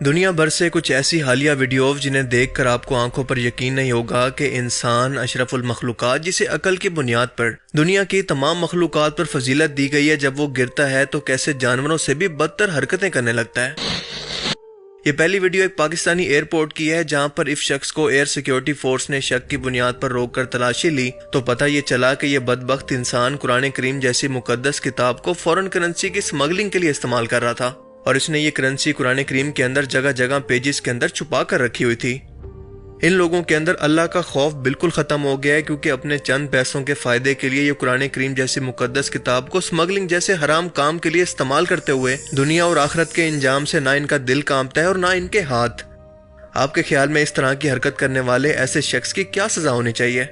دنیا بھر سے کچھ ایسی حالیہ ویڈیوز جنہیں دیکھ کر آپ کو آنکھوں پر یقین نہیں ہوگا کہ انسان اشرف المخلوقات جسے عقل کی بنیاد پر دنیا کی تمام مخلوقات پر فضیلت دی گئی ہے، جب وہ گرتا ہے تو کیسے جانوروں سے بھی بدتر حرکتیں کرنے لگتا ہے۔ یہ پہلی ویڈیو ایک پاکستانی ایئرپورٹ کی ہے جہاں پر اس شخص کو ایئر سیکیورٹی فورس نے شک کی بنیاد پر روک کر تلاشی لی تو پتہ یہ چلا کہ یہ بدبخت انسان قرآن کریم جیسی مقدس کتاب کو فورن کرنسی کی سمگلنگ کے لیے استعمال کر رہا تھا، اور اس نے یہ کرنسی قرآن کریم کے اندر جگہ جگہ پیجز کے اندر چھپا کر رکھی ہوئی تھی۔ ان لوگوں کے اندر اللہ کا خوف بالکل ختم ہو گیا ہے، کیونکہ اپنے چند پیسوں کے فائدے کے لیے یہ قرآن کریم جیسی مقدس کتاب کو سمگلنگ جیسے حرام کام کے لیے استعمال کرتے ہوئے دنیا اور آخرت کے انجام سے نہ ان کا دل کانپتا ہے اور نہ ان کے ہاتھ۔ آپ کے خیال میں اس طرح کی حرکت کرنے والے ایسے شخص کی کیا سزا ہونی چاہیے؟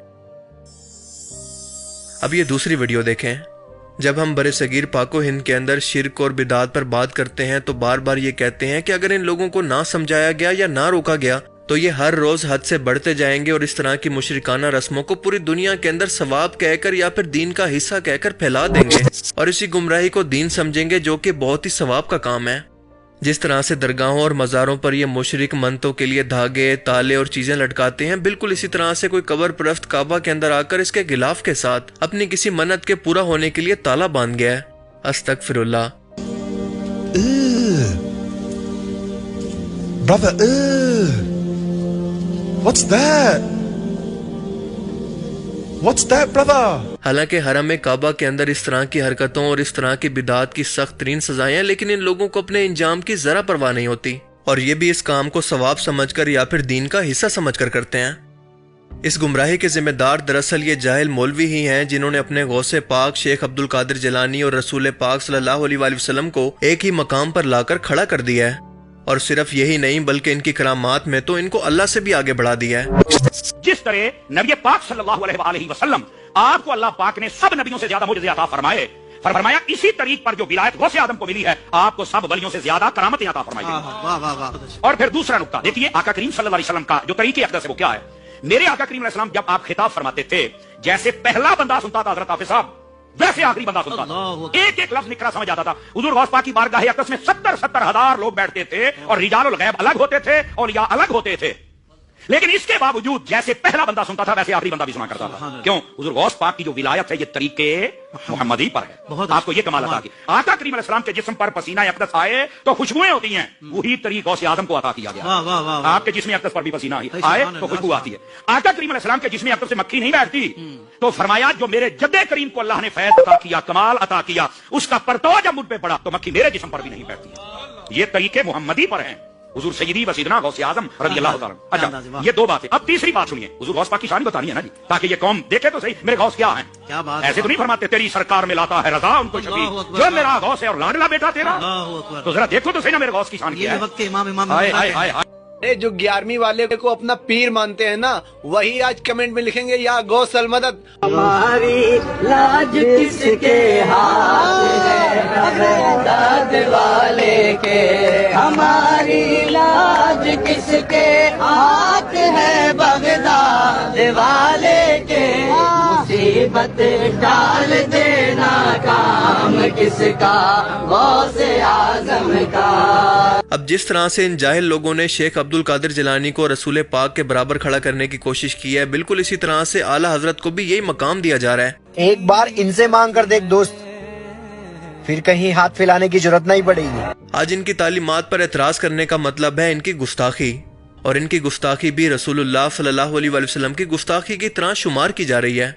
اب یہ دوسری ویڈیو دیکھیں۔ جب ہم برِ صغیر پاک و ہند کے اندر شرک اور بدعات پر بات کرتے ہیں تو بار بار یہ کہتے ہیں کہ اگر ان لوگوں کو نہ سمجھایا گیا یا نہ روکا گیا تو یہ ہر روز حد سے بڑھتے جائیں گے اور اس طرح کی مشرکانہ رسموں کو پوری دنیا کے اندر ثواب کہہ کر یا پھر دین کا حصہ کہہ کر پھیلا دیں گے اور اسی گمراہی کو دین سمجھیں گے، جو کہ بہت ہی ثواب کا کام ہے۔ جس طرح سے درگاہوں اور مزاروں پر یہ مشرک منتوں کے لیے دھاگے، تالے اور چیزیں لٹکاتے ہیں، بالکل اسی طرح سے کوئی قبر پرست کعبہ کے اندر آ کر اس کے غلاف کے ساتھ اپنی کسی منت کے پورا ہونے کے لیے تالا باندھ گیا ہے۔ استغفر اللہ۔ Brother, what's that? What's that, brother? حالانکہ حرم کعبہ کے اندر اس طرح کی حرکتوں اور اس طرح کی بدعات کی سخت ترین سزائیں ہیں، لیکن ان لوگوں کو اپنے انجام کی ذرا پرواہ نہیں ہوتی، اور یہ بھی اس کام کو ثواب سمجھ کر یا پھر دین کا حصہ سمجھ کر کرتے ہیں۔ اس گمراہی کے ذمہ دار دراصل یہ جاہل مولوی ہی ہیں جنہوں نے اپنے غوث پاک شیخ عبد القادر جیلانی اور رسول پاک صلی اللہ علیہ وآلہ وسلم کو ایک ہی مقام پر لا کر کھڑا کر دیا ہے، اور صرف یہی نہیں بلکہ ان کی کرامات میں تو ان کو اللہ سے بھی آگے بڑھا دیا ہے۔ جس طرح نبی پاک صلی اللہ علیہ وآلہ وسلم آپ کو اللہ پاک نے سب نبیوں سے زیادہ معجزے عطا فرمائے، فرمایا اسی طریق پر جو ولایت غوث آدم کو ملی ہے آپ کو سب ولیوں سے زیادہ کرامتیں عطا فرمائی گئی۔ اور پھر دوسرا نقطہ دیکھیے، آقا کریم صلی اللہ علیہ وسلم کا جو طریقے اقدس ہے وہ کیا ہے؟ میرے آقا کریم علیہ السلام جب آپ خطاب فرماتے تھے، جیسے پہلا بندہ سنتا تھا حضرت حافظ صاحب، ویسے آخری بندہ سنتا تھا، ایک ایک لفظ نکرا سمجھ آتا تھا۔ حضور غوث پاک کی بارگاہ اقدس میں 70 ہزار لوگ بیٹھتے تھے اور رجال الغیب الگ ہوتے تھے اور یا الگ ہوتے تھے، لیکن اس کے باوجود جیسے پہلا بندہ سنتا تھا ویسے آخری بندہ بھی سنا کرتا تھا۔ کیوں؟ حضور غوث پاک کی جو ولایت ہے یہ طریقے محمدی پر ہے۔ آپ کو یہ کمال عطا کی، آقا کریم علیہ السلام کے جسم پر پسینہ اقدس آئے تو خوشبوئیں ہوتی ہیں، وہی طریق غوث آدم کو عطا کیا گیا۔ آپ کے جسم اقدس پر بھی پسینہ آئے تو خوشبو آتی ہے۔ آقا کریم علیہ السلام کے جسم اقدس سے مکھی نہیں بیٹھتی، تو فرمایا جو میرے جد کریم کو اللہ نے فیض عطا کیا، کمال عطا کیا، اس کا پرتو جب مجھ پہ پڑا تو مکھی میرے جسم پر بھی نہیں بیٹھتی۔ یہ طریقے محمدی پر ہیں، حضور سیدی و سیدنا غوث اعظم رضی اللہ تعالیٰ۔ اچھا، یہ دو باتیں۔ اب تیسری بات سنیے، حضور غوث پاک کی شان بتانی ہے نا جی، تاکہ یہ قوم دیکھے تو صحیح میرے غوث کیا ہیں۔ ایسے تو نہیں فرماتے تیری سرکار میں لاتا ہے رضا ان کو شفیع، جو میرا غوث ہے اور لاڈلا بیٹا تیرا، تو ذرا دیکھو تو صحیح نا میرے غوث کی شان کیا ہے۔ جو 11ویں والے کو اپنا پیر مانتے ہیں نا، وہی آج کمنٹ میں لکھیں گے یا غوث المدد۔ ہماری لاج کس کے ہاتھ ہے بغداد والے کے، ہماری لاج کس کے ہاتھ ہے بغداد والے کے، مصیبت ڈال دینا کام کس کا، غوث اعظم کا۔ اب جس طرح سے ان جاہل لوگوں نے شیخ عبد القادر جیلانی کو رسول پاک کے برابر کھڑا کرنے کی کوشش کی ہے، بالکل اسی طرح سے اعلی حضرت کو بھی یہی مقام دیا جا رہا ہے۔ ایک بار ان سے مانگ کر دیکھ دوست، پھر کہیں ہاتھ پھیلانے کی ضرورت نہیں پڑے گی۔ آج ان کی تعلیمات پر اعتراض کرنے کا مطلب ہے ان کی گستاخی، اور ان کی گستاخی بھی رسول اللہ صلی اللہ علیہ وآلہ وسلم کی گستاخی کی طرح شمار کی جا رہی ہے۔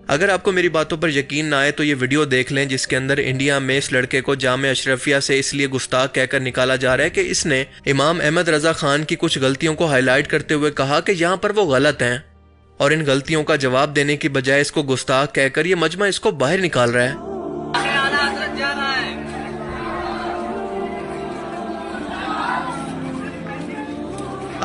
اگر آپ کو میری باتوں پر یقین نہ آئے تو یہ ویڈیو دیکھ لیں جس کے اندر انڈیا میں اس لڑکے کو جامعہ اشرفیہ سے اس لیے گستاخ کہہ کر نکالا جا رہا ہے کہ اس نے امام احمد رضا خان کی کچھ غلطیوں کو ہائی لائٹ کرتے ہوئے کہا کہ یہاں پر وہ غلط ہیں، اور ان غلطیوں کا جواب دینے کی بجائے اس کو گستاخ کہہ کر یہ مجمع اس کو باہر نکال رہا ہے۔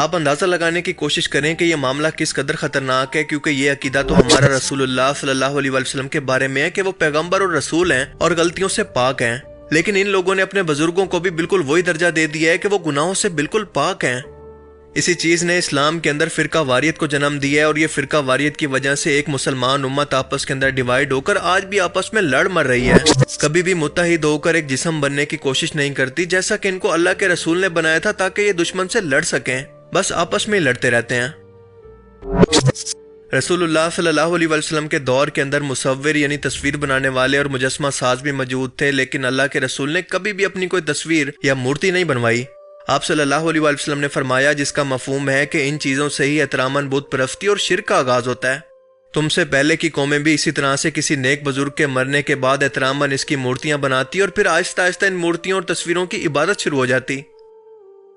آپ اندازہ لگانے کی کوشش کریں کہ یہ معاملہ کس قدر خطرناک ہے، کیونکہ یہ عقیدہ تو ہمارا رسول اللہ صلی اللہ علیہ وآلہ وسلم کے بارے میں ہے کہ وہ پیغمبر اور رسول ہیں اور غلطیوں سے پاک ہیں، لیکن ان لوگوں نے اپنے بزرگوں کو بھی بالکل وہی درجہ دے دیا ہے کہ وہ گناہوں سے بالکل پاک ہیں۔ اسی چیز نے اسلام کے اندر فرقہ واریت کو جنم دیا ہے، اور یہ فرقہ واریت کی وجہ سے ایک مسلمان امت آپس کے اندر ڈیوائیڈ ہو کر آج بھی آپس میں لڑ مر رہی ہے، کبھی بھی متحد ہو کر ایک جسم بننے کی کوشش نہیں کرتی، جیسا کہ ان کو اللہ کے رسول نے بنایا تھا تاکہ یہ دشمن سے لڑ سکیں، بس آپس میں ہی لڑتے رہتے ہیں۔ رسول اللہ صلی اللہ علیہ وسلم کے دور کے اندر مصور یعنی تصویر بنانے والے اور مجسمہ ساز بھی موجود تھے، لیکن اللہ کے رسول نے کبھی بھی اپنی کوئی تصویر یا مورتی نہیں بنوائی۔ آپ صلی اللہ علیہ وسلم نے فرمایا، جس کا مفہوم ہے کہ ان چیزوں سے ہی احتراماً بت پرستی اور شرک کا آغاز ہوتا ہے۔ تم سے پہلے کی قومیں بھی اسی طرح سے کسی نیک بزرگ کے مرنے کے بعد احتراماً اس کی مورتیاں بناتی اور پھر آہستہ آہستہ ان مورتیوں اور تصویروں کی عبادت شروع ہو جاتی۔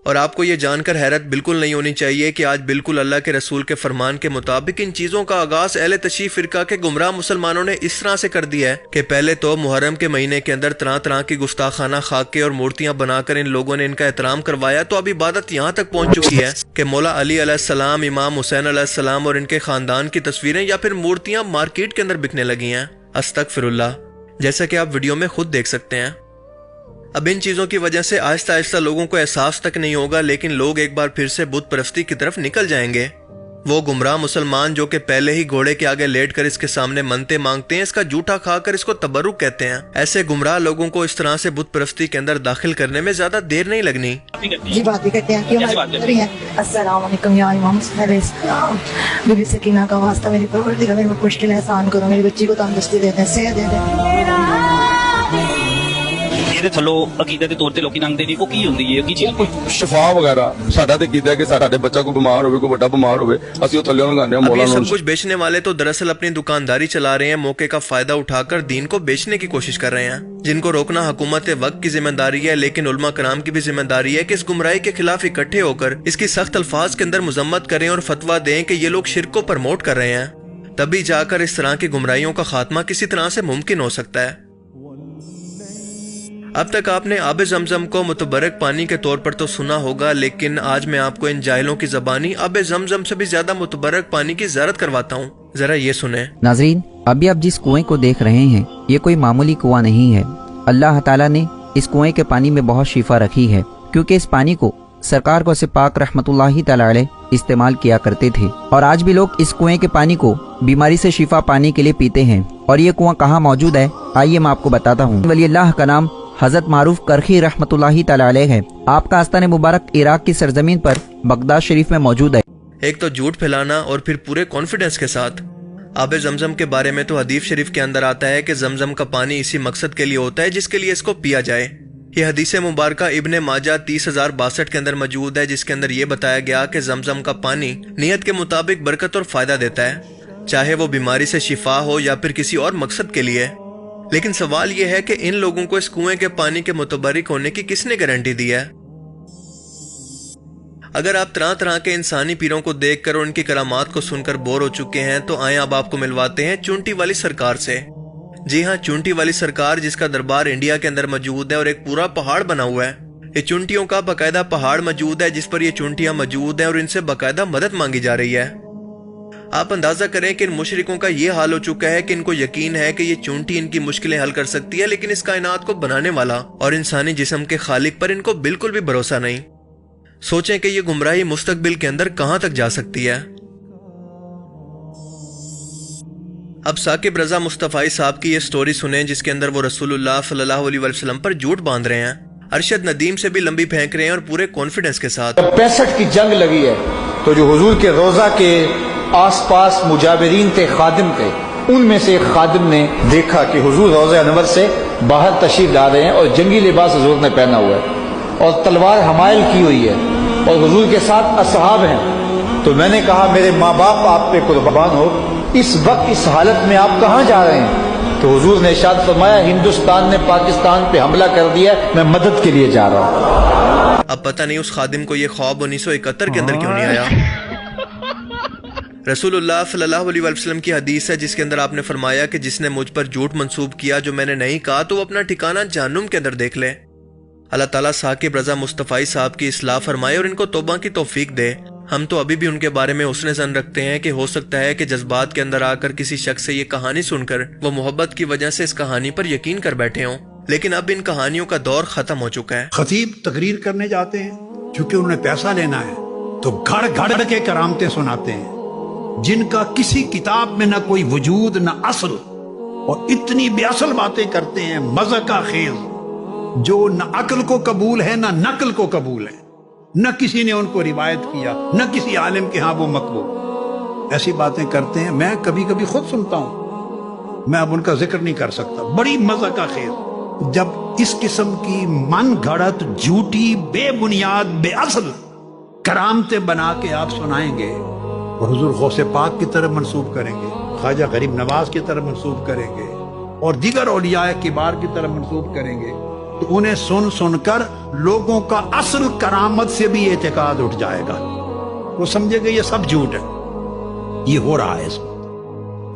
اور آپ کو یہ جان کر حیرت بالکل نہیں ہونی چاہیے کہ آج بالکل اللہ کے رسول کے فرمان کے مطابق ان چیزوں کا آغاز اہل تشیع فرقہ کے گمراہ مسلمانوں نے اس طرح سے کر دیا ہے کہ پہلے تو محرم کے مہینے کے اندر طرح طرح کی گستاخانہ خاکے اور مورتیاں بنا کر ان لوگوں نے ان کا احترام کروایا، تو اب عبادت یہاں تک پہنچ چکی ہے کہ مولا علی علیہ السلام، امام حسین علیہ السلام اور ان کے خاندان کی تصویریں یا پھر مورتیاں مارکیٹ کے اندر بکنے لگی ہیں۔ استغفر اللہ، جیسا کہ آپ ویڈیو میں خود دیکھ سکتے ہیں۔ اب ان چیزوں کی وجہ سے آہستہ آہستہ لوگوں کو احساس تک نہیں ہوگا، لیکن لوگ ایک بار پھر سے بت پرستی کی طرف نکل جائیں گے۔ وہ گمراہ مسلمان جو کہ پہلے ہی گھوڑے کے آگے لیٹ کر اس کے سامنے منتیں مانگتے ہیں، اس کا جھوٹا کھا کر اس کو تبرک کہتے ہیں، ایسے گمراہ لوگوں کو اس طرح سے بت پرستی کے اندر داخل کرنے میں زیادہ دیر نہیں لگنی۔ جی بات بھی کرتے ہیں۔ السلام علیکم یا امام حسین علیہ السلام، بی بی سکینہ کا واسطہ میری پروردگار میرے پر مشکل احسان کرو، میری بچی کو تندرستی دے دیں، صحت دے دیں۔ ਇਹਦੇ ਥੱਲੋਂ ਅਕੀਦੇ ਦੇ ਤੌਰ ਤੇ ਲੋਕੀ ਲੰਘਦੇ ਨੇ, ਉਹ ਕੀ ਹੁੰਦੀ ਹੈ, ਕੀ ਚੀਜ਼? ਸ਼ਿਫਾ ਵਗੈਰਾ ਸਾਡਾ ਤੇ ਕੀਤਾ ਕਿ ਸਾਡੇ ਬੱਚਾ ਕੋਈ ਬਿਮਾਰ ਹੋਵੇ, ਕੋਈ ਵੱਡਾ ਬਿਮਾਰ ਹੋਵੇ, ਅਸੀਂ ਉਹ ਥੱਲੇ ਲਗਾਉਂਦੇ ਹਾਂ اب ਮੌਲਾ یہ ਨੂੰ। سب کچھ بیچنے والے تو دراصل اپنی دکانداری چلا رہے ہیں، موقع کا فائدہ اٹھا کر دین کو بیچنے کی کوشش کر رہے ہیں، جن کو روکنا حکومت وقت کی ذمہ داری ہے، لیکن علماء کرام کی بھی ذمہ داری ہے کہ اس گمراہی کے خلاف اکٹھے ہو کر اس کی سخت الفاظ کے اندر مذمت کریں اور فتویٰ دیں کہ یہ لوگ شرک کو پرموٹ کر رہے ہیں، تبھی جا کر اس طرح کی گمراہیوں کا خاتمہ کسی طرح سے ممکن ہو سکتا ہے۔ اب تک آپ نے آب زمزم کو متبرک پانی کے طور پر تو سنا ہوگا، لیکن آج میں آپ کو ان جاہلوں کی زبانی آب زمزم سے بھی زیادہ متبرک پانی کی زیارت کرواتا ہوں، ذرا یہ سنیں۔ ناظرین، ابھی آپ جس کنویں کو دیکھ رہے ہیں یہ کوئی معمولی کنواں نہیں ہے۔ اللہ تعالیٰ نے اس کنویں کے پانی میں بہت شفا رکھی ہے، کیونکہ اس پانی کو سرکار کو سے پاک رحمت اللہ تعالیٰ علیہ استعمال کیا کرتے تھے، اور آج بھی لوگ اس کنویں کے پانی کو بیماری سے شفا پانے کے لیے پیتے ہیں۔ اور یہ کنواں کہاں موجود ہے آئیے میں آپ کو بتاتا ہوں۔ ولی اللہ کا نام حضرت معروف کرخی رحمت اللہ تعالیٰ علیہ ہے۔ آپ کا آستان مبارک عراق کی سرزمین پر بغداد شریف میں موجود ہے۔ ایک تو جھوٹ پھیلانا اور پھر پورے کانفیڈنس کے ساتھ۔ آب زمزم کے بارے میں تو حدیث شریف کے اندر آتا ہے کہ زمزم کا پانی اسی مقصد کے لیے ہوتا ہے جس کے لیے اس کو پیا جائے۔ یہ حدیث مبارکہ ابن ماجہ 30,062 کے اندر موجود ہے، جس کے اندر یہ بتایا گیا کہ زمزم کا پانی نیت کے مطابق برکت اور فائدہ دیتا ہے، چاہے وہ بیماری سے شفا ہو یا پھر کسی اور مقصد کے لیے۔ لیکن سوال یہ ہے کہ ان لوگوں کو اس کنویں کے پانی کے متبرک ہونے کی کس نے گارنٹی دی ہے؟ اگر آپ طرح طرح کے انسانی پیروں کو دیکھ کر اور ان کی کرامات کو سن کر بور ہو چکے ہیں تو آئیں اب آپ کو ملواتے ہیں چونٹی والی سرکار سے۔ جی ہاں، چونٹی والی سرکار، جس کا دربار انڈیا کے اندر موجود ہے اور ایک پورا پہاڑ بنا ہوا ہے۔ یہ چونٹیوں کا باقاعدہ پہاڑ موجود ہے جس پر یہ چونٹیاں موجود ہیں اور ان سے باقاعدہ مدد مانگی جا رہی ہے۔ آپ اندازہ کریں کہ ان مشرکوں کا یہ حال ہو چکا ہے کہ ان کو یقین ہے کہ یہ چونٹی ان کی مشکلیں حل کر سکتی ہے، لیکن اس کائنات کو بنانے والا اور انسانی جسم کے خالق پر ان کو بالکل بھی بھروسہ نہیں۔ سوچیں کہ یہ گمراہی مستقبل کے اندر کہاں تک جا سکتی ہے۔ اب ثاقب رضا مصطفی صاحب کی یہ سٹوری سنیں جس کے اندر وہ رسول اللہ صلی اللہ علیہ وسلم پر جھوٹ باندھ رہے ہیں، ارشد ندیم سے بھی لمبی پھینک رہے ہیں اور پورے کانفیڈنس کے ساتھ۔ 65 کی جنگ لگی ہے تو جو حضور کے روضہ کے آس پاس مجاورین تھے، خادم تھے، ان میں سے ایک خادم نے دیکھا کہ حضور روضہ انور سے باہر تشریف لا رہے ہیں اور جنگی لباس حضور نے پہنا ہوا ہے اور تلوار حمائل کی ہوئی ہے اور حضور کے ساتھ اصحاب ہیں۔ تو میں نے کہا میرے ماں باپ آپ پہ قربان ہو، اس وقت اس حالت میں آپ کہاں جا رہے ہیں؟ تو حضور نے ارشاد فرمایا ہندوستان نے پاکستان پہ حملہ کر دیا، میں مدد کے لیے جا رہا ہوں۔ اب پتہ نہیں اس خادم کو یہ خواب 1971 کے اندر کیوں نہیں آیا۔ رسول اللہ صلی اللہ علیہ وسلم کی حدیث ہے جس کے اندر آپ نے فرمایا کہ جس نے مجھ پر جھوٹ منسوب کیا جو میں نے نہیں کہا تو وہ اپنا ٹھکانہ جہنم کے اندر دیکھ لے۔ اللہ تعالیٰ ثاقب رضا مصطفی صاحب کی اصلاح فرمائے اور ان کو توبہ کی توفیق دے۔ ہم تو ابھی بھی ان کے بارے میں حسن ظن رکھتے ہیں کہ ہو سکتا ہے کہ جذبات کے اندر آ کر کسی شخص سے یہ کہانی سن کر وہ محبت کی وجہ سے اس کہانی پر یقین کر بیٹھے ہوں، لیکن اب ان کہانیوں کا دور ختم ہو چکا ہے۔ خطیب تقریر کرنے جاتے ہیں چونکہ انہیں پیسہ لینا ہے، تو گھڑ گھڑ کے کرامتیں سناتے ہیں جن کا کسی کتاب میں نہ کوئی وجود نہ اصل، اور اتنی بے اصل باتیں کرتے ہیں مذاق خیز، جو نہ عقل کو قبول ہے نہ نقل کو قبول ہے، نہ کسی نے ان کو روایت کیا نہ کسی عالم کے ہاں وہ مقبول، ایسی باتیں کرتے ہیں۔ میں کبھی کبھی خود سنتا ہوں، میں اب ان کا ذکر نہیں کر سکتا، بڑی مذاق خیز۔ جب اس قسم کی من گھڑت جھوٹی بے بنیاد بے اصل کرامتیں بنا کے آپ سنائیں گے اور حضور غوث پاک کی طرف منسوب کریں گے، خواجہ غریب نواز کی طرف منسوب کریں گے اور دیگر اولیاء کبار کی طرف منسوب کریں گے، تو انہیں سن سن کر لوگوں کا اصل کرامت سے بھی اعتقاد اٹھ جائے گا، وہ سمجھے گا یہ سب جھوٹ ہے، یہ ہو رہا ہے اس میں۔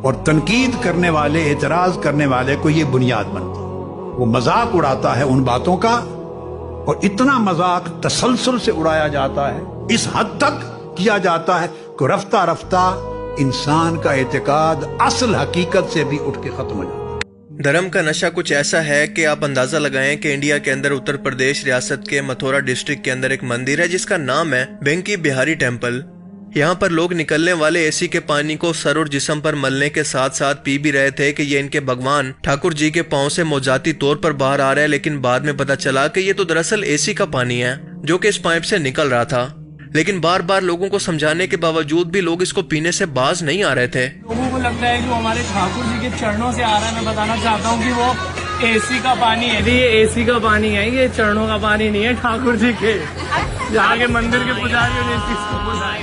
اور تنقید کرنے والے، اعتراض کرنے والے کو یہ بنیاد بنتی، وہ مذاق اڑاتا ہے ان باتوں کا، اور اتنا مذاق تسلسل سے اڑایا جاتا ہے، اس حد تک کیا جاتا ہے کہ رفتہ رفتہ انسان کا اعتقاد اصل حقیقت سے بھی اٹھ کے ختم ہو جاتا ہے۔ دھرم کا نشہ کچھ ایسا ہے کہ آپ اندازہ لگائیں کہ انڈیا کے اندر اتر پردیش ریاست کے متھورا ڈسٹرکٹ کے اندر ایک مندر ہے جس کا نام ہے بینکی بہاری ٹیمپل۔ یہاں پر لوگ نکلنے والے اے سی کے پانی کو سر اور جسم پر ملنے کے ساتھ ساتھ پی بھی رہے تھے کہ یہ ان کے بھگوان ٹھاکر جی کے پاؤں سے موجاتی طور پر باہر آ رہا ہے، لیکن بعد میں پتا چلا کہ یہ تو دراصل اے سی کا پانی ہے جو کہ اس پائپ سے نکل رہا تھا، لیکن بار بار لوگوں کو سمجھانے کے باوجود بھی لوگ اس کو پینے سے باز نہیں آ رہے تھے۔ لوگوں کو لگتا ہے کہ ہمارے ٹھاکر جی کے چرنوں سے آ رہا ہے۔ میں بتانا چاہتا ہوں کہ وہ اے سی کا پانی ہے، یہ اے سی کا پانی ہے، یہ چرنوں کا پانی نہیں ہے ٹھاکر جی کے، جہاں کے مندر کے پجاری نے اس چیز کو بتایا،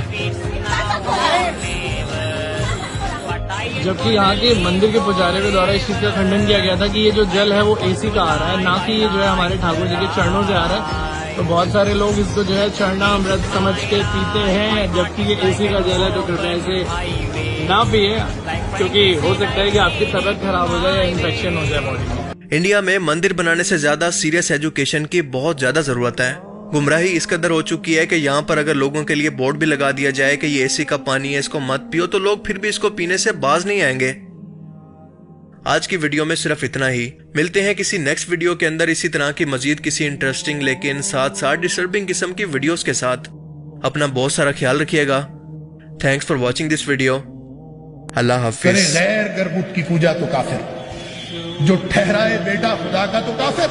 جبکہ یہاں کے مندر کے پجاریوں کے دوارا اس چیز کا کھنڈن کیا گیا تھا کہ یہ جو جل ہے وہ اے سی کا آ رہا ہے، نہ کہ یہ جو ہے ہمارے ٹھاکر جی کے چرنوں سے آ رہا ہے۔ تو بہت سارے لوگ اس کو جو ہے چڑھنا امرت سمجھ کے پیتے ہیں، جبکہ یہ اے سی کا جل ہے، تو کرپیا اسے نہ پیے، کیونکہ ہو سکتا ہے کہ آپ کی طبیعت خراب ہو جائے یا انفیکشن ہو جائے باڈی میں۔ انڈیا میں مندر بنانے سے زیادہ سیریس ایجوکیشن کی بہت زیادہ ضرورت ہے۔ گمراہی اس قدر ہو چکی ہے کہ یہاں پر اگر لوگوں کے لیے بورڈ بھی لگا دیا جائے کہ یہ اے سی کا پانی ہے، اس کو مت پیو، تو لوگ پھر بھی اس کو پینے سے باز نہیں آئیں گے۔ آج کی ویڈیو میں صرف اتنا ہی، ملتے ہیں کسی نیکسٹ ویڈیو کے اندر اسی طرح کی مزید کسی انٹرسٹنگ لیکن ساتھ ساتھ ڈسٹربنگ قسم کی ویڈیوز کے ساتھ۔ اپنا بہت سارا خیال رکھیے گا۔ Thanks for watching this video. اللہ حافظ۔ کرے غیر گر بت کی پوجا تو کافر، جو ٹھہرائے بیٹا خدا کا تو کافر،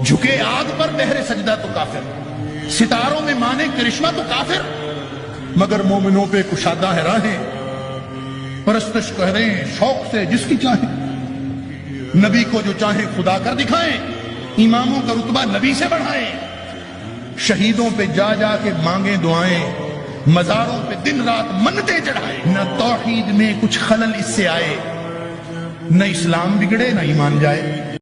جھکے آگ پر بہرے سجدہ تو کافر، ستاروں میں مانے کرشمہ تو کافر، مگر مومنوں پہ کشادہ ہے راہیں، پرستش کریں شوق سے جس کی چاہیں، نبی کو جو چاہیں خدا کر دکھائیں، اماموں کا رتبہ نبی سے بڑھائیں، شہیدوں پہ جا جا کے مانگیں دعائیں، مزاروں پہ دن رات منتیں چڑھائیں۔ نہ توحید میں کچھ خلل اس سے آئے، نہ اسلام بگڑے نہ ایمان جائے۔